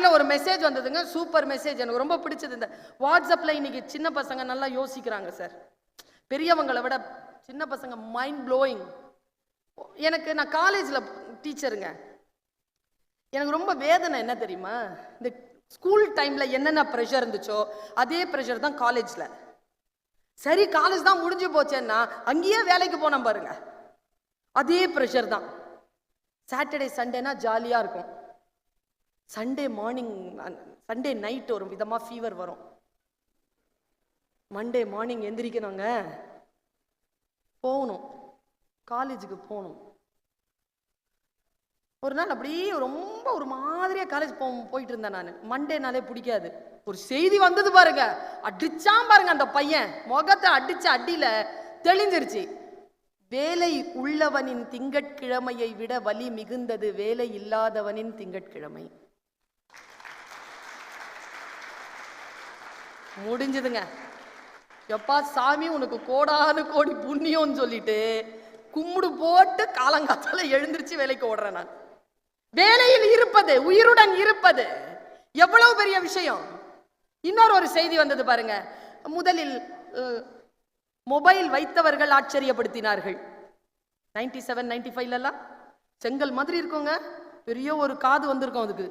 காலையில ஒரு மெசேஜ் வந்ததுங்க, சூப்பர் மெசேஜ், எனக்கு ரொம்ப பிடிச்சது. இந்த வாட்ஸ்அப்ல இன்னைக்கு சின்ன பசங்க நல்லா யோசிக்கிறாங்க சார், பெரியவங்களை விட சின்ன பசங்க மைண்ட் ப்ளோயிங். நான் காலேஜ்ல டீச்சருங்க, எனக்கு ரொம்ப வேதனை என்ன தெரியுமா, இந்த ஸ்கூல் டைம்ல என்னென்ன ப்ரெஷர் இருந்துச்சோ அதே ப்ரெஷர் தான் காலேஜ்ல. சரி காலேஜ் தான் முடிஞ்சு போச்சேன்னா அங்கேயே வேலைக்கு போனோம் பாருங்க, அதே ப்ரெஷர் தான். சாட்டர்டே சண்டேனா ஜாலியா இருக்கும், சண்டே மார்னிங் சண்டே நைட் ஒரு விதமா ஃபீவர் வரும், மண்டே மார்னிங் எந்திரிக்கணுங்க, போகணும் காலேஜுக்கு போகணும். ஒரு நாள் அப்படியே ரொம்ப ஒரு மாதிரியா காலேஜ் போயிட்டு இருந்தேன் நான். மண்டேனாலே பிடிக்காது. ஒரு செய்தி வந்தது பாருங்க, அடிச்சான் பாருங்க அந்த பையன், முகத்தை அடிச்ச அடியில தெளிஞ்சிருச்சு. வேலை உள்ளவனின் திங்கட்கிழமையை விட வலி மிகுந்தது வேலை இல்லாதவனின் திங்கட்கிழமை. முடிஞ்சதுங்க. எப்பா சாமி உனக்கு கோடானு கோடி புண்ணியம்னு சொல்லிட்டு கும்பிடு போட்டு காலங்காத்தால எழுந்திருச்சு வேலைக்கு ஓடுறேன் நான். வேலையில் இருப்பது, உயிருடன் இருப்பது எவ்வளவு பெரிய விஷயம். இன்னொரு ஒரு செய்தி வந்தது பாருங்க. முதலில் மொபைல் வைத்தவர்கள் ஆச்சரியப்படுத்தினார்கள். 97 95 எல்லாம் செங்கல் மாதிரி இருக்குங்க, பெரிய ஒரு காது வந்திருக்கும், அதுக்கு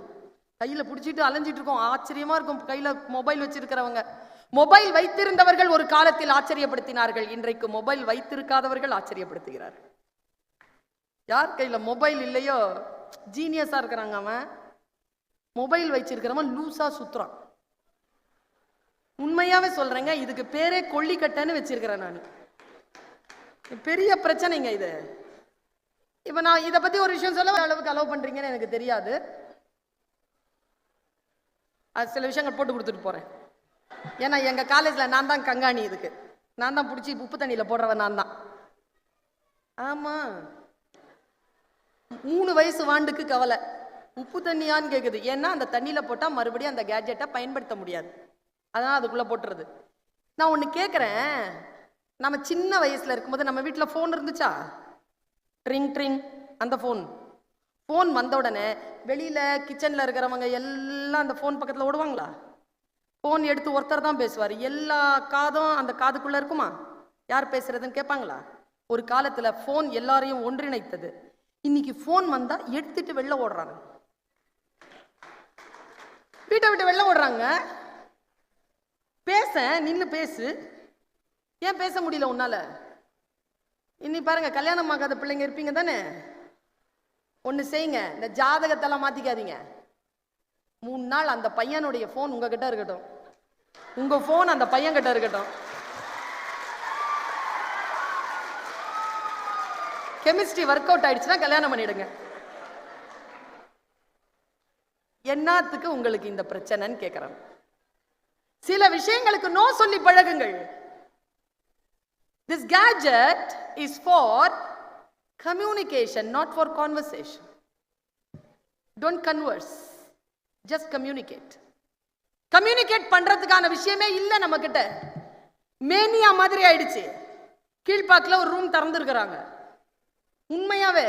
கையில பிடிச்சிட்டு அலைஞ்சிட்டு இருக்கோம், ஆச்சரியமா இருக்கும் கையில மொபைல் வச்சிருக்கிறவங்க. மொபைல் வைத்திருந்தவர்கள் ஒரு காலத்தில் ஆச்சரியப்படுத்தினார்கள், இன்றைக்கு மொபைல் வைத்திருக்காதவர்கள் ஆச்சரியப்படுத்துகிறார்கள். யார் கையில மொபைல் இல்லையோ ஜீனியஸா இருக்கிறாங்க, அவன் மொபைல் வச்சிருக்கிறவன் லூசா சுத்துறான். உண்மையாவே சொல்றேங்க, இதுக்கு பேரே கொள்ளிக்கட்டைன்னு வச்சிருக்கிறேன் நான். பெரிய பிரச்சனைங்க இது. இப்ப நான் இதை பத்தி ஒரு விஷயம் சொல்ல அளவுக்கு அலோவ் பண்றீங்கன்னு எனக்கு தெரியாது, அது சில விஷயங்கள் போட்டு கொடுத்துட்டு போறேன். ஏன்னா எங்க காலேஜ்ல நான் தான் கங்காணி, இதுக்கு நான் தான் பிடிச்சி உப்பு தண்ணியில போடுறவன் நான் தான். ஆமா, 3 வயசு வாண்டுக்கு கவலை, உப்பு தண்ணியான்னு கேக்குது. ஏன்னா அந்த தண்ணியில போட்டா மறுபடியும் அந்த கேட்ஜெட்டை பயன்படுத்த முடியாது, அதனால அதுக்குள்ள போட்டுறது. நான் ஒண்ணு கேட்கிறேன், நம்ம சின்ன வயசுல இருக்கும்போது நம்ம வீட்டுல போன் இருந்துச்சா? ட்ரிங் ட்ரிங் அந்த போன் வந்த உடனே வெளியில கிச்சன்ல இருக்கிறவங்க எல்லாம் அந்த போன் பக்கத்துல ஓடுவாங்களா? போன் எடுத்து ஒருத்தர் தான் பேசுவார், எல்லா காதும் அந்த காதுக்குள்ள இருக்குமா? யார் பேசுறதுன்னு கேட்பாங்களா? ஒரு காலத்துல போன் எல்லாரையும் ஒன்றிணைத்தது. இன்னைக்கு போன் வந்தா எடுத்துட்டு வெளில ஓடுறாங்க, வீட்டை விட்டு வெளில ஓடுறாங்க. பேச நின்னு பேசு, ஏன் பேச முடியல உன்னால? இன்னி பாருங்க, கல்யாணம் ஆகாத பிள்ளைங்க இருப்பீங்க தானே, ஒண்ணு செய்யுங்க, இந்த ஜாதகத்தெல்லாம் மாத்திக்காதீங்க. 3 நாள் அந்த பையனுடைய போன் உங்ககிட்ட இருக்கட்டும், உங்க போன் அந்த பையன் கிட்ட இருக்கட்டும். கெமிஸ்ட்ரி ஒர்க் அவுட் ஆயிடுச்சுன்னா கல்யாணம் பண்ணிடுங்க. என்னத்துக்கு உங்களுக்கு இந்த பிரச்சனைன்னு கேட்கிறேன். சில விஷயங்களுக்கு நோ சொல்லி பழகுங்கள். This gadget is for communication, not for conversation. Don't converse, just communicate. Communicate பண்றதுக்கான விஷயமே இல்ல நம்ம கிட்ட. மேனியா மாதிரி ஆயிடுச்சு. கீழ்பாக்கில் ஒரு ரூம் திறந்துருக்கிறாங்க. உண்மையாவே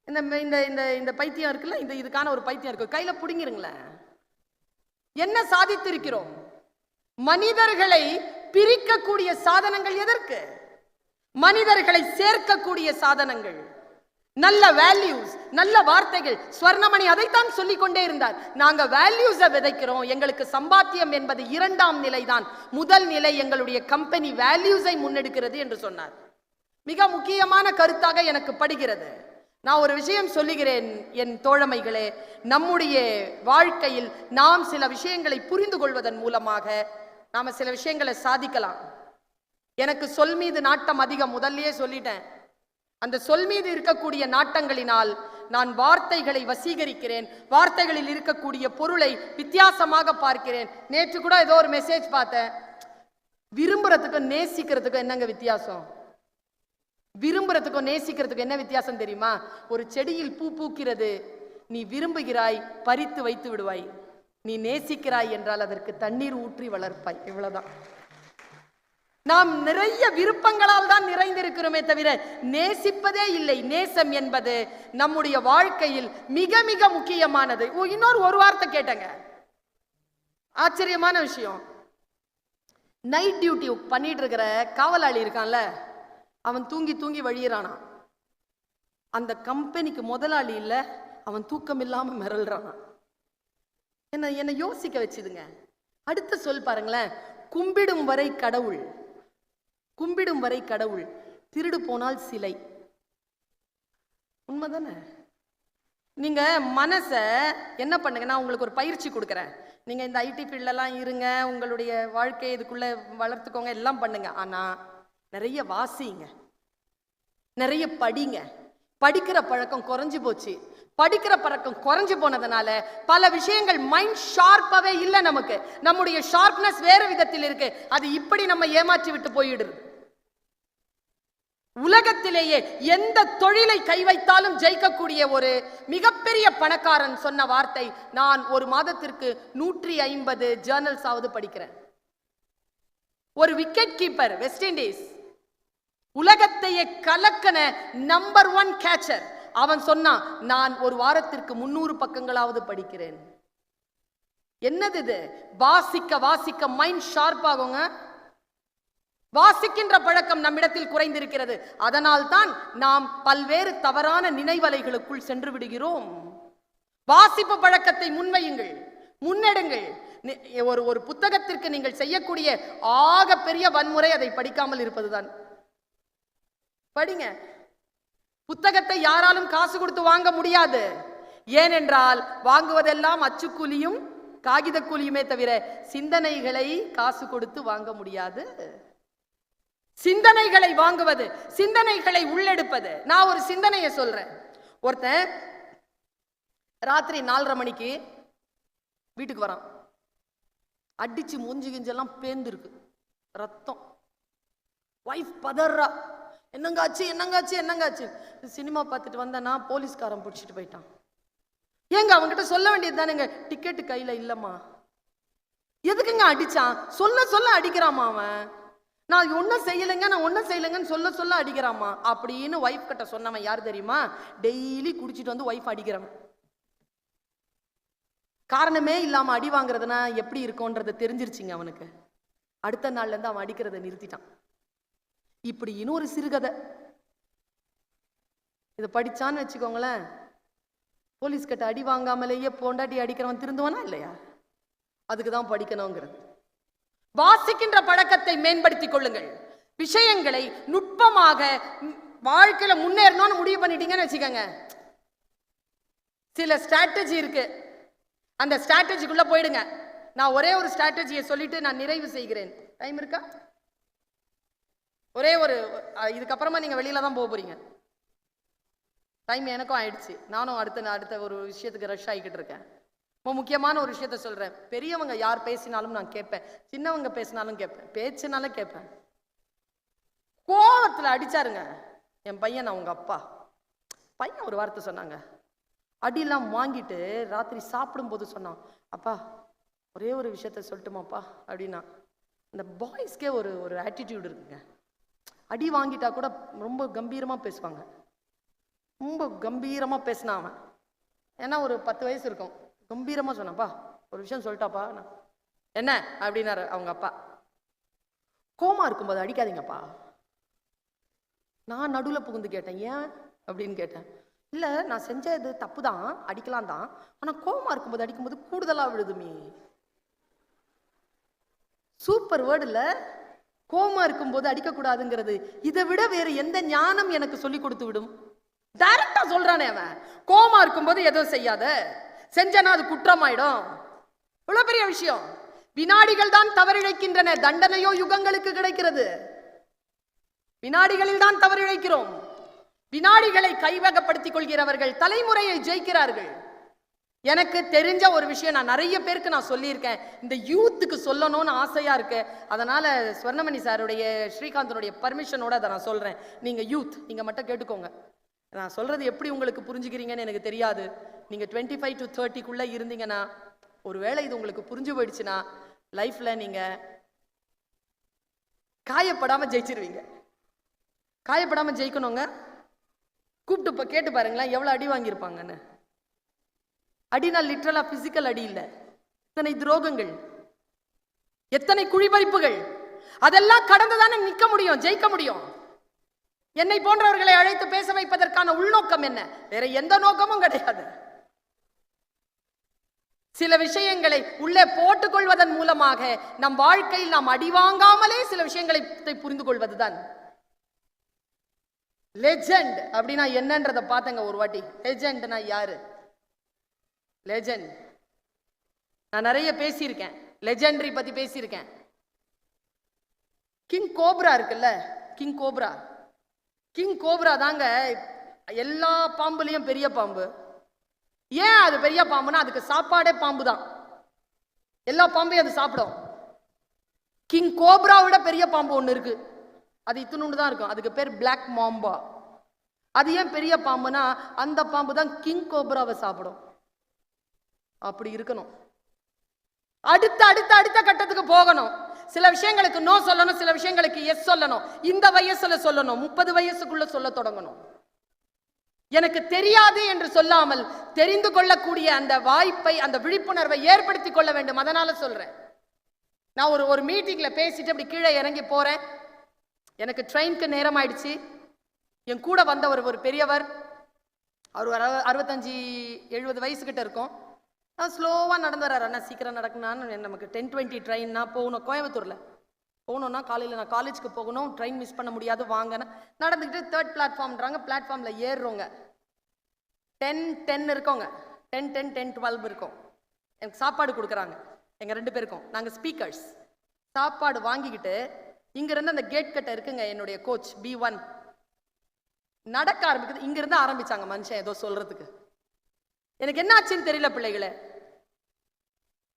இந்த பைத்தியம் இருக்குல்ல, இதுக்கான ஒரு பைத்தியம் இருக்கு, கையில புடிங்கிருங்களேன். என்ன சாதித்திருக்கிறோம்? மனிதர்களை பிரிக்கக்கூடிய சாதனங்கள் எதற்கு? மனிதர்களை சேர்க்கக்கூடிய சாதனங்கள், நல்ல வேல்யூஸ், நல்ல வார்த்தைகள். ஸ்வர்ணமணி அதைத்தான் சொல்லிக் கொண்டே இருந்தார். நாங்க வேல்யூஸை விதைக்கிறோம், எங்களுக்கு சம்பாத்தியம் என்பது 2ஆம் நிலை தான், முதல் நிலை எங்களுடைய கம்பெனி வேல்யூஸை முன்னெடுக்கிறது என்று சொன்னார். மிக முக்கியமான கருத்தாக எனக்கு படுகிறது. நான் ஒரு விஷயம் சொல்லுகிறேன் என் தோழமைகளே, நம்முடைய வாழ்க்கையில் நாம் சில விஷயங்களை புரிந்து கொள்வதன் மூலமாக நாம சில விஷயங்களை சாதிக்கலாம். எனக்கு சொல் மீது நாட்டம் அதிகம், முதல்லயே சொல்லிட்டேன். அந்த சொல் மீது இருக்கக்கூடிய நாட்டங்களினால் நான் வார்த்தைகளை வசீகரிக்கிறேன், வார்த்தைகளில் இருக்கக்கூடிய பொருளை வித்தியாசமாக பார்க்கிறேன். நேற்று கூட ஏதோ ஒரு மெசேஜ் பார்த்தேன், விரும்புறதுக்கும் நேசிக்கிறதுக்கும் என்னங்க வித்தியாசம்? விரும்புறதுக்கும் நேசிக்கிறதுக்கும் என்ன வித்தியாசம் தெரியுமா? ஒரு செடியில் பூ பூக்கிறது, நீ விரும்புகிறாய், பறித்து வைத்து விடுவாய். நீ நேசிக்கிறாய் என்றால் அதற்கு தண்ணீர் ஊற்றி வளர்ப்பாய், இவ்வளவுதான். நாம் நிறைய விருப்பங்களால் தான் நிறைந்திருக்கிறோமே தவிர நேசிப்பதே இல்லை. நேசம் என்பது நம்முடைய வாழ்க்கையில் மிக மிக முக்கியமானது. இன்னொரு வார்த்தை கேட்டங்க, ஆச்சரியமான விஷயம். நைட் டியூட்டி பண்ணிட்டு இருக்கிற காவலாளி இருக்கான்ல, அவன் தூங்கி தூங்கி வழியிறானா. அந்த கம்பெனிக்கு முதலாளி இல்ல, அவன் தூக்கம் இல்லாம மிரள்றானா. என்ன யோசிக்க வச்சுதுங்க. அடுத்த சொல் பாருங்களேன், கும்பிடும் வரை கடவுள், கும்பிடும் வரை கடவுள், திருடு போனால் சிலை. உண்மைதானே? நீங்க மனச என்ன பண்ணுங்க, நான் உங்களுக்கு ஒரு பயிற்சி கொடுக்குறேன். நீங்க இந்த ஐடி ஃபீல்டெல்லாம் இருங்க, உங்களுடைய வாழ்க்கையை இதுக்குள்ள வளர்த்துக்கோங்க, எல்லாம் பண்ணுங்க. ஆனா நிறைய வாசிங்க, நிறைய படிங்க. படிக்கிற பழக்கம் குறைஞ்சு போச்சு. படிக்கிற பழக்கம் குறைஞ்சு போனதுனால பல விஷயங்கள் மைண்ட் ஷார்ப்பாவே இல்லை. நமக்கு நம்முடைய ஷார்ப்னஸ் வேற விதத்தில் இருக்கு. அது இப்படி நம்ம ஏமாற்றி விட்டு போயிடுது. உலகத்திலேயே எந்த தொழிலை கை வைத்தாலும் ஜெயிக்கக்கூடிய ஒரு மிகப்பெரிய பணக்காரன் சொன்ன வார்த்தை, நான் ஒரு மாதத்திற்கு 150 ஜேர்னல்ஸ் ஆவது படிக்கிறேன். ஒரு விக்கெட் கீப்பர், வெஸ்ட் இண்டீஸ், உலகத்தையே கலக்கன நம்பர் 1 கேச்சர், அவன் சொன்னான், நான் ஒரு வாரத்திற்கு 300 பக்கங்களாவது படிக்கிறேன். என்னது இது? வாசிக்க வாசிக்க மைண்ட் ஷார்ப் ஆகுங்க. வாசிக்கின்ற பழக்கம் நம்மிடத்தில் குறைந்திருக்கிறது. அதனால் தான் நாம் பல்வேறு தவறான நினைவலைகளுக்குள் சென்று விடுகிறோம். வாசிப்பு பழக்கத்தை முன்வையுங்கள், முன்னெடுங்கள். ஒரு புத்தகத்திற்கு நீங்கள் செய்யக்கூடிய ஆக பெரிய வன்முறை அதை படிக்காமல் இருப்பதுதான். படிங்க. புத்தகத்தை யாராலும் காசு கொடுத்து வாங்க முடியாது. ஏனென்றால் வாங்குவதெல்லாம் அச்சுக்கூலியும் காகித கூலியுமே தவிர சிந்தனைகளை காசு கொடுத்து வாங்க முடியாது. சிந்தனைகளை வாங்குவது, சிந்தனைகளை உள்ளெடுப்பது. நான் ஒரு சிந்தனையை சொல்றேன். ஒருத்தன் ராத்திரி 4:30 மணிக்கு வீட்டுக்கு வரான். அடிச்சு மூஞ்சி கிஞ்செல்லாம் பேந்திருக்கு, ரத்தம். வைஃப் பதறா, என்னங்காச்சு என்னங்காச்சு என்னங்காச்சு. சினிமா பார்த்துட்டு வந்தனா போலீஸ்காரன் பிடிச்சிட்டு போயிட்டான். ஏங்க அவன்கிட்ட சொல்ல வேண்டியது தானேங்க, டிக்கெட்டு கையில இல்லம்மா. எதுக்குங்க அடிச்சான்? சொல்ல சொல்ல அடிக்கிறாமா அவன். நான் ஒன்னும் செய்யலைங்க, நான் ஒன்னும் செய்யலைங்கன்னு சொல்ல சொல்ல அடிக்கிறாமா அப்படின்னு வைஃப் கிட்ட சொன்னவன் யார் தெரியுமா? டெய்லி குடிச்சிட்டு வந்து வைஃப் அடிக்கிறவன். காரணமே இல்லாம அடி வாங்குறதுனா எப்படி இருக்கும்ன்றது தெரிஞ்சிருச்சுங்க அவனுக்கு. அடுத்த நாள்ல இருந்து அவன் அடிக்கிறத நிறுத்திட்டான். இப்படி இன்னொரு சிறுகதை. இதை படிச்சான்னு வச்சுக்கோங்களேன், போலீஸ் கிட்ட அடி வாங்காமலேயே பொண்டாட்டி அடிக்கிறவன் திருந்துவானா இல்லையா? அதுக்குதான் படிக்கணுங்கிறது. வாசிக்கின்ற பழக்கத்தை மேம்படுத்திக் கொள்ளுங்கள். விஷயங்களை நுட்பமாக வாழ்க்கையில முன்னேறணும்னு முடிவு பண்ணிட்டீங்கன்னு வச்சுக்கோங்க, சில ஸ்ட்ராட்டஜி இருக்கு, அந்த ஸ்ட்ராட்டஜிக்குள்ள போயிடுங்க. நான் ஒரே ஒரு ஸ்ட்ராட்டஜியை சொல்லிட்டு நான் நிறைவு செய்கிறேன். டைம் இருக்கா? ஒரே ஒரு, இதுக்கப்புறமா நீங்க வெளியில தான் போக போறீங்க. டைம் எனக்கும் ஆயிடுச்சு. நானும் அடுத்த ஒரு விஷயத்துக்கு ரஷ் ஆகிக்கிட்டு இருக்கேன். ரொம்ப முக்கியமான ஒரு விஷயத்த சொல்றேன். பெரியவங்க யார் பேசினாலும் நான் கேட்பேன், சின்னவங்க பேசினாலும் கேட்பேன், பேச்சுனாலும் கேட்பேன். கோவத்துல அடிச்சாருங்க என் பையன். அவங்க அப்பா பையன் ஒரு வார்த்தை சொன்னாங்க. அடியெல்லாம் வாங்கிட்டு ராத்திரி சாப்பிடும் போது சொன்னான், அப்பா ஒரே ஒரு விஷயத்த சொல்லட்டுமாப்பா அப்படின்னா. அந்த பாய்ஸ்க்கே ஒரு ஆட்டிடியூட் இருக்குங்க. அடி வாங்கிட்டா கூட ரொம்ப கம்பீரமா பேசுவாங்க. ரொம்ப கம்பீரமா பேசினா அவன், ஏன்னா ஒரு 10 வயசு இருக்கும், கம்பீரமா சொன்னாப்பா ஒரு விஷயம் சொல்லிட்டாப்பா. என்ன அப்படின்னாரு அவங்க அப்பா. கோமா இருக்கும்போது அடிக்காதீங்கப்பா. நான் நடுவில் புகுந்து கேட்டேன், ஏன் அப்படின்னு கேட்டேன். இல்ல நான் செஞ்சது தப்பு தான், அடிக்கலாம் தான், ஆனா கோமா இருக்கும்போது அடிக்கும்போது கூடுதலா விழுதுமே. சூப்பர் வேர்டு இல்ல? கோமா இருக்கும்போது அடிக்கக்கூடாதுங்கிறது. இதை விட வேறு எந்த ஞானம் எனக்கு சொல்லி கொடுத்து விடும்? டைரக்டா சொல்றானே அவன். கோமா இருக்கும்போது எதுவும் செய்யாத, செஞ்சனா அது குற்றமாயிடும். இவ்வளவு பெரிய விஷயம். வினாடிகள் தான் தவறிழைக்கின்றன, தண்டனையோ யுகங்களுக்கு கிடைக்கிறது. வினாடிகளில் தான் தவறிழைக்கிறோம். வினாடிகளை கைவகப்படுத்திக் கொள்கிறவர்கள் தலைமுறையை ஜெயிக்கிறார்கள். எனக்கு தெரிஞ்ச ஒரு விஷயம் நான் நிறைய பேருக்கு நான் சொல்லியிருக்கேன், இந்த யூத்துக்கு சொல்லணும்னு ஆசையா இருக்கு. அதனால ஸ்வர்ணமணி சாருடைய, ஸ்ரீகாந்தனுடைய பர்மிஷனோட அதை நான் சொல்றேன். நீங்க யூத், நீங்க மட்டும் கேட்டுக்கோங்க. நான் சொல்றது எப்படி உங்களுக்கு புரிஞ்சுக்கிறீங்கன்னு எனக்கு தெரியாது. நீங்க 25 to 30க்குள்ள இருந்தீங்கன்னா, ஒருவேளை இது உங்களுக்கு புரிஞ்சு போயிடுச்சுன்னா லைஃப்ல நீங்க காயப்படாம ஜெயிச்சிருவீங்க. காயப்படாம ஜெயிக்கணுங்க. கூப்பிட்டு கேட்டு பாருங்களேன் எவ்வளவு அடி வாங்கியிருப்பாங்கன்னு. அடினா லிட்டரலா பிசிக்கல் அடி இல்ல, எத்தனை துரோகங்கள், எத்தனை குழிபறிப்புகள், அதெல்லாம் கடந்துதானே நிக்க முடியும், ஜெயிக்க முடியும். என்னை போன்றவர்களை அழைத்து பேச வைப்பதற்கான உள்நோக்கம் என்ன? வேற எந்த நோக்கமும் கிடையாது. சில விஷயங்களை உள்ளே போட்டுக் கொள்வதன் மூலமாக நம் வாழ்க்கையில் நாம் அடி வாங்காமலே சில விஷயங்களை புரிந்து கொள்வதுதான். லெஜெண்ட் அப்படின்னா என்னன்றதை பார்த்தங்க ஒரு வாட்டி. லெஜெண்ட்னா யாரு? லெஜெண்ட் நான் நிறைய பேசியிருக்கேன், லெஜெண்டரி பத்தி பேசியிருக்கேன். கிங் கோப்ரா இருக்குல்ல, கிங் கோப்ரா, கிங் கோப்ரா தாங்க எல்லா பாம்புலயும் பெரிய பாம்பு. ஏன் அது பெரிய பாம்புனா அதுக்கு சாப்பாடே பாம்பு தான். எல்லா பாம்பையும் அது சாப்பிடும். கிங் கோப்ராவோட பெரிய பாம்பு ஒண்ணு இருக்கு, அது இத்தினூண்டு தான் இருக்கும், அதுக்கு பேர் பிளாக் மாம்பா. அது ஏன் பெரிய பாம்புனா அந்த பாம்பு தான் கிங் கோப்ராவை சாப்பிடும். அப்படி இருக்கணும். அடுத்த அடுத்த அடுத்த கட்டத்துக்கு போகணும். சில விஷயங்களுக்கு நோ சொல்லணும், சில விஷயங்களுக்கு எஸ் சொல்லணும். இந்த வயசுல சொல்லணும், 30 வயசுக்குள்ள சொல்ல தொடங்கணும். எனக்கு தெரியாது என்று சொல்லாமல் தெரிந்து கொள்ளக்கூடிய அந்த வாய்ப்பை, அந்த விழிப்புணர்வை ஏற்படுத்திக் கொள்ள வேண்டும். அதனால சொல்றேன். நான் ஒரு மீட்டிங்ல பேசிட்டு அப்படி கீழே இறங்கி போறேன். எனக்கு ட்ரெயினுக்கு நேரம் ஆயிடுச்சு. என் கூட வந்தவர் ஒரு பெரியவர், அவர் 65-70 வயசு கிட்ட இருக்கும். ஸ்லோவா நடந்து வர்றாரு. அண்ணா சீக்கிரம் நடக்குனான்னு, நமக்கு 10:20 ட்ரெயின்னா போகணும், கோயம்புத்தூர்ல போகணும்னா காலையில் நான் காலேஜுக்கு போகணும், ட்ரெயின் மிஸ் பண்ண முடியாது வாங்கன்னா நடந்துக்கிட்டு 3rd பிளாட்ஃபார்ம்ன்றாங்க. பிளாட்ஃபார்மில் ஏறுறோங்க. 10:10 இருக்கோங்க, 10:10 10:12 இருக்கும். எனக்கு சாப்பாடு கொடுக்குறாங்க எங்கள் 2 பேருக்கும். நாங்கள் ஸ்பீக்கர்ஸ். சாப்பாடு வாங்கிக்கிட்டு இங்கிருந்து அந்த கேட் கட்ட இருக்குங்க, என்னுடைய கோச் B1 நடக்க ஆரம்பிக்குது. இங்கிருந்து ஆரம்பிச்சாங்க மனுஷன் ஏதோ சொல்றதுக்கு. எனக்கு என்ன ஆச்சுன்னு தெரியல பிள்ளைகளே.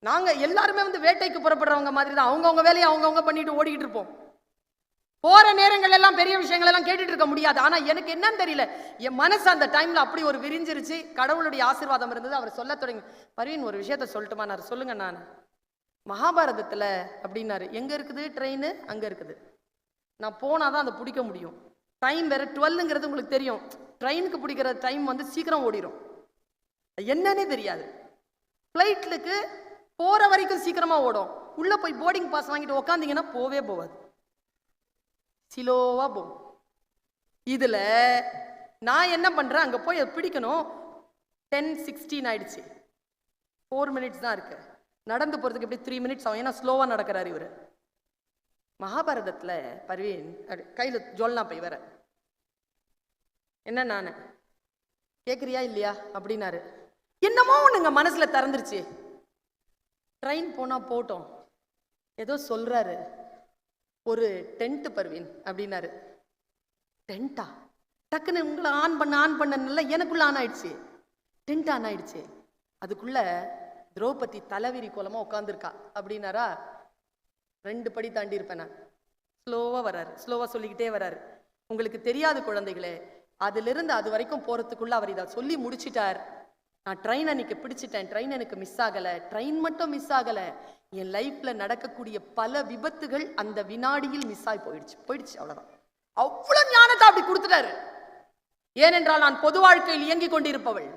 நாங்க எல்லாருமே வேட்டைக்கு புறப்படுறவங்க மாதிரி தான். அவங்கவுங்க வேலையை அவங்கவுங்க பண்ணிட்டு ஓடிக்கிட்டு இருப்போம். போற நேரங்கள் எல்லாம் பெரிய விஷயங்கள் எல்லாம் கேட்டுட்டு இருக்க முடியாது. ஆனா எனக்கு என்னன்னு தெரியல, என் மனசு அந்த டைம்ல அப்படி ஒரு விரிஞ்சிருச்சு. கடவுளுடைய ஆசீர்வாதம் இருந்தது. அவர் சொல்ல தொடங்கி, பர்வீன் ஒரு விஷயத்த சொல்லட்டுமா? நான் சொல்லுங்க. நான் மகாபாரதத்துல அப்படின்னாரு, எங்க இருக்குது ட்ரெயின்? அங்க இருக்குது. நான் போனாதான் அதை பிடிக்க முடியும். டைம் வேற 12ங்கிறது உங்களுக்கு தெரியும். ட்ரெயினுக்கு பிடிக்கிற டைம் சீக்கிரம் ஓடிடும், என்னன்னே தெரியாது. ஃப்ளைட்டுக்கு போற வரைக்கும் சீக்கிரமா ஓடும். உள்ள போய் போர்டிங் பாஸ் வாங்கிட்டு உக்காந்தீங்கன்னா போவே போவாது, சிலோவா போகும். இதுல நான் என்ன பண்றேன், அங்க போய் பிடிக்கணும். 10:16 ஆயிடுச்சு, 4 minutes தான் இருக்கு. நடந்து போறதுக்கு எப்படி 3 minutes ஆகும், ஏன்னா ஸ்லோவா நடக்கிறாரு இவரு. மகாபாரதத்துல பர்வீன் கையில ஜொல்னா போய் வர என்ன, நானு கேக்குறியா இல்லையா அப்படின்னாரு. என்னமோ ஒண்ணுங்க மனசுல திறந்துருச்சு. ட்ரெயின் போனா போட்டோம், ஏதோ சொல்றாரு. ஒரு டென்ட் பர்வீன் அப்படின்னாரு. டென்ட்டா? டக்குன்னு உங்களை ஆன் பண்ண எனக்குள்ள ஆன் ஆயிடுச்சு. டென்ட் ஆன் ஆயிடுச்சு. அதுக்குள்ள திரௌபதி தலைவிரி கோலமா உட்காந்துருக்கா அப்படின்னாரா. 2 படி தாண்டி இருப்பேன் நான். ஸ்லோவா வராரு, ஸ்லோவா சொல்லிக்கிட்டே வராரு. உங்களுக்கு தெரியாது குழந்தைகளே, அதிலிருந்து அது வரைக்கும் போறதுக்குள்ள அவர் இதை சொல்லி முடிச்சிட்டார். நான் ட்ரெயின் அன்னைக்கு பிடிச்சிட்டேன், ட்ரெயின் எனக்கு மிஸ் ஆகல. ட்ரெயின் மட்டும் மிஸ் ஆகல, என் லைஃப்ல நடக்கக்கூடிய பல விபத்துகள் அந்த வினாடியில் மிஸ் ஆகி போயிடுச்சு. அவ்வளவுதான். அவ்வளவு ஞானத்தை அப்படி கொடுத்துட்டாரு. ஏனென்றால் நான் பொது வாழ்க்கையில் இயங்கிக் கொண்டிருப்பவள்.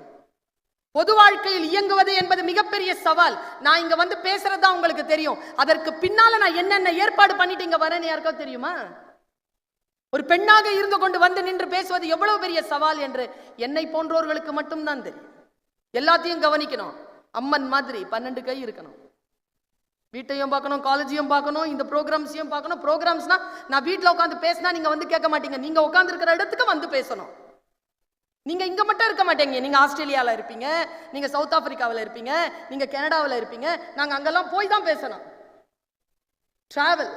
பொது வாழ்க்கையில் இயங்குவது என்பது மிகப்பெரிய சவால். நான் இங்க பேசுறதா உங்களுக்கு தெரியும். அதற்கு பின்னால நான் என்னென்ன ஏற்பாடு பண்ணிட்டு இங்க வரேன்னு யாருக்கோ தெரியுமா? ஒரு பெண்ணாக இருந்து கொண்டு நின்று பேசுவது எவ்வளவு பெரிய சவால் என்று என்னை போன்றோர்களுக்கு மட்டும்தான் தெரியும். எல்லாத்தையும் கவனிக்கணும். அம்மன் மாதிரி 12 கை இருக்கணும். வீட்டையும் பார்க்கணும், காலேஜையும் பார்க்கணும், இந்த ப்ரோக்ராம்ஸையும் பார்க்கணும். ப்ரோக்ராம்ஸ்னா நான் வீட்டில் உட்காந்து பேசினா நீங்க கேட்க மாட்டீங்க. நீங்க உட்கார்ந்து இருக்கிற இடத்துக்கு பேசணும். நீங்க இங்க மட்டும் இருக்க மாட்டீங்க. நீங்க ஆஸ்திரேலியாவில் இருப்பீங்க, நீங்க சவுத் ஆப்பிரிக்காவில் இருப்பீங்க, நீங்க கனடாவில் இருப்பீங்க. நாங்க அங்கெல்லாம் போய் தான் பேசணும். டிராவல்.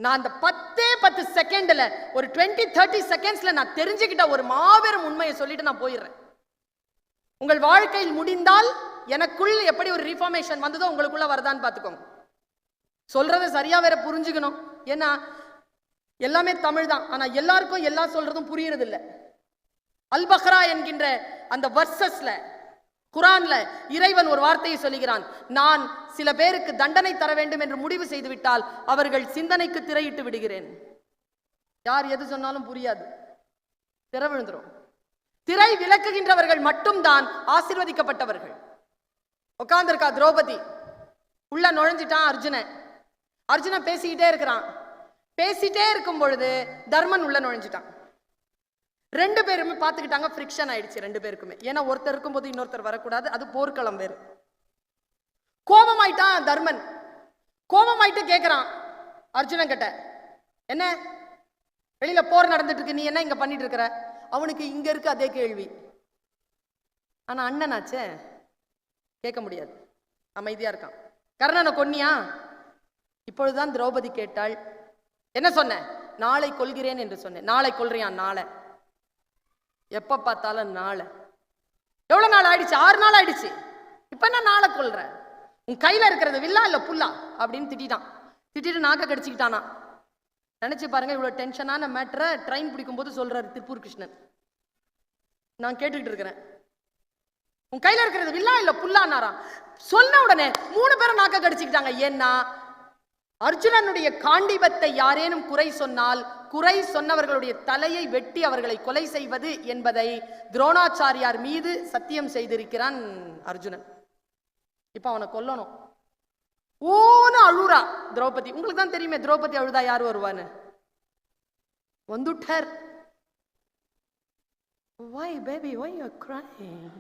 நான் அந்த 10 செகண்ட்ல ஒரு 20-30 செகண்ட்ஸ்ல நான் தெரிஞ்சுக்கிட்ட ஒரு மாபெரும் உண்மையை சொல்லிட்டு நான் போயிடுறேன். உங்கள் வாழ்க்கையில் முடிந்தால் எனக்குள் எப்படி ஒரு ரிஃபார்மேஷன் வந்ததோ உங்களுக்குள்ள வருதான்னு பார்த்துக்கோங்க. சொல்றதை சரியா வேற புரிஞ்சுக்கணும். ஏன்னா எல்லாமே தமிழ் தான், ஆனா எல்லாருக்கும் எல்லா சொல்றதும் புரியறது இல்லை. அல் பக்ரா என்கின்ற அந்த வர்சஸ்ல குரான்ல இறைவன் ஒரு வார்த்தையை சொல்லுகிறான், நான் சில பேருக்கு தண்டனை தர வேண்டும் என்று முடிவு செய்து விட்டால் அவர்கள் சிந்தனைக்கு திரையிட்டு விடுகிறேன். யார் எது சொன்னாலும் புரியாது, திரை விழுந்துரும். திரை விளக்குகின்றவர்கள் மட்டும்தான் ஆசீர்வதிக்கப்பட்டவர்கள். உட்கார்ந்திருக்கா திரௌபதி, உள்ள நுழைஞ்சிட்டான் அர்ஜுனன் பேசிக்கிட்டே இருக்கிறான். பேசிட்டே இருக்கும் பொழுது தர்மன் உள்ள நுழைஞ்சிட்டான். ரெண்டு பேருமே பார்த்துக்கிட்டாங்க, ஃப்ரிக்ஷன் ஆயிடுச்சு ரெண்டு பேருக்குமே. ஏன்னா ஒருத்தர் இருக்கும்போது இன்னொருத்தர் வரக்கூடாது, அது போர்க்களம் வேறு. கோபமாயிட்டான் தர்மன். கோபமாயிட்டு கேட்கிறான் அர்ஜுனன் கிட்ட, என்ன வெளியில போர் நடந்துட்டு இருக்கு, நீ என்ன இங்க பண்ணிட்டு இருக்கிற? அவனுக்கு இங்க இருக்கு அதே கேள்வி. ஆனா அண்ணனாச்சே, கேட்க முடியாது, அமைதியா இருக்கான். கர்ணனை கொன்னியா? இப்பொழுதுதான் திரௌபதி கேட்டாள், என்ன சொன்ன? நாளை கொல்கிறேன் என்று சொன்னேன். நாளை கொல்றியான்? நாளை. எப்ப பார்த்தாலும் நாளை. எவ்வளவு நாள் ஆயிடுச்சு? 6 நாள் ஆயிடுச்சு. இப்ப என்ன நாளை கொல்ற? உன் கையில இருக்கிறது வில்லா இல்ல புல்லா அப்படின்னு திட்டான். திட்டிட்டு நாக்க கடிச்சுக்கிட்டானா. நினைச்சு பாருங்க, இவ்வளவு டென்ஷனான மேட்டரை ட்ரெயின் பிடிக்கும் போது சொல்றாரு திருப்பூர் கிருஷ்ணன். நான் கேட்டுக்கிட்டு இருக்கிறேன், உன் கையில இருக்கிறது வில்லா இல்ல புல்லானாராம். சொன்ன உடனே 3 பேரும் நாக்க கடிச்சுக்கிட்டாங்க. ஏன்னா அர்ஜுனனுடைய காண்டிபத்தை யாரேனும் குறை சொன்னால் குறை சொன்னவர்களுடைய தலையை வெட்டி அவர்களை கொலை செய்வது என்பதை துரோணாச்சாரியார் மீது சத்தியம் செய்திருக்கிறான் அர்ஜுனன். இப்ப அவனை கொல்லணும். ஓன்னு அழுறா திரௌபதி. உங்களுக்கு தான் தெரியுமே, திரௌபதி அழுதா யாரு வருவான்னு. வந்துட்டார். Why baby, why you are crying?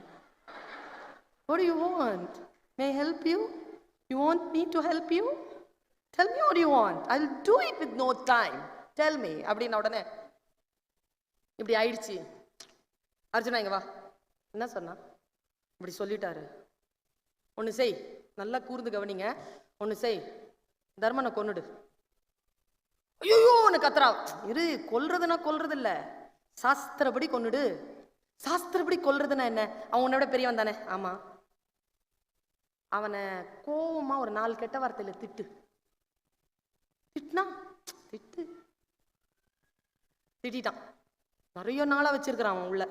What do you want? May I help you? You want me to help you? Tell me what you want. I'll do it with no time. Tell me. அப்படின்ன உடனே இப்படி ஆயிடுச்சு. அர்ஜுனா இங்க வா. என்ன சொன்னா? இப்படி சொல்லிட்டாரு. ஒன்னு செய், நல்லா கூர்ந்து கவனிங்க. ஒன்னு செய், தர்மனை கொன்னுடு. ஐயோ ஒன்னு கத்துறா. இரு, கொல்றதுன்னா கொல்றது இல்ல, சாஸ்திரப்படி கொன்னுடு. சாஸ்திரப்படி கொல்றதுன்னா என்ன? அவன் உன்னோட பெரியவன் தானே? ஆமா. அவனை கோவமா ஒரு 4 கெட்ட வார்த்தையில திட்டு. திட்டினா திட்டு. திட்டான். நிறைய நாளா வச்சிருக்கிறான் அவன் உள்ள,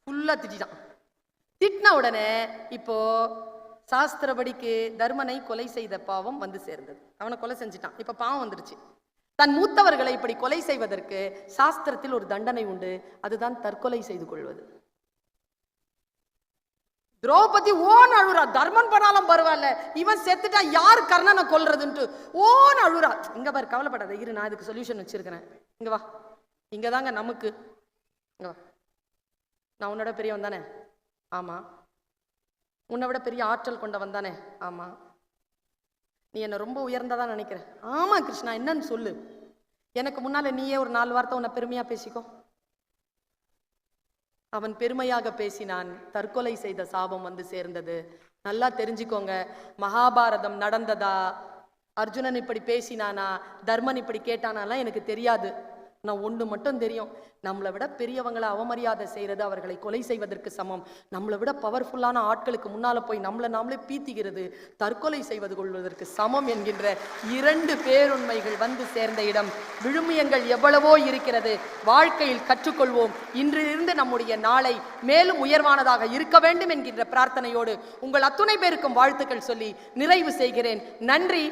ஃபுல்லா திட்டான். திட்டின உடனே இப்போ சாஸ்திரப்படிக்கு தர்மனை கொலை செய்த பாவம் வந்து சேர்ந்தது. அவனை கொலை செஞ்சிட்டான். இப்ப பாவம் வந்துருச்சு. தன் மூத்தவர்களை இப்படி கொலை செய்வதற்கு சாஸ்திரத்தில் ஒரு தண்டனை உண்டு, அதுதான் தற்கொலை செய்து கொள்வது. திரௌபதி ஓன் அழுறா. தர்மன் பண்ணாலும் பரவாயில்ல, இவன் செத்துட்டா யார் கர்ணனை கொல்றதுன்ட்டு ஓன் அழுறா. இங்க பாரு, கவலைப்படாத, இரு, நான் இதுக்கு சொல்யூஷன் வச்சிருக்கிறேன். இங்க வா, இங்கதாங்க நமக்கு. இங்க வா. நான் உன்னோட பெரியவன் தானே? ஆமா. உன்னை விட பெரிய ஆற்றல் கொண்டவன் தானே? ஆமா. நீ என்ன ரொம்ப உயர்ந்ததா நினைக்கிற? ஆமா கிருஷ்ணா, என்னன்னு சொல்லு. எனக்கு முன்னால நீயே ஒரு 4 வார்த்தை உன்னை பெருமையா பேசிக்கோ. அவன் பெருமையாக பேசினான், தற்கொலை செய்த சாபம் வந்து சேர்ந்தது. நல்லா தெரிஞ்சுக்கோங்க, மகாபாரதம் நடந்ததா, அர்ஜுனன் இப்படி பேசினானா, தர்மன் இப்படி கேட்டானாலாம் எனக்கு தெரியாது. நான் ஒன்று மட்டும் தெரியும், நம்மளை விட பெரியவங்களை அவமரியாதை செய்யறது அவர்களை கொலை செய்வதற்கு சமம். நம்மளை விட பவர்ஃபுல்லான ஆட்களுக்கு முன்னால போய் நம்மளை நாமளே பீத்திக்கிறது தற்கொலை செய்வது கொள்வதற்கு சமம் என்கின்ற 2 பேருண்மைகள் வந்து சேர்ந்த இடம். விழுமியங்கள் எவ்வளவோ இருக்கிறது, வாழ்க்கையில் கற்றுக்கொள்வோம். இன்றிலிருந்து நம்முடைய நாளை மேலும் உயர்வானதாக இருக்க வேண்டும் என்கின்ற பிரார்த்தனையோடு உங்கள் அத்துணை பேருக்கும் வாழ்த்துக்கள் சொல்லி நிறைவு செய்கிறேன். நன்றி.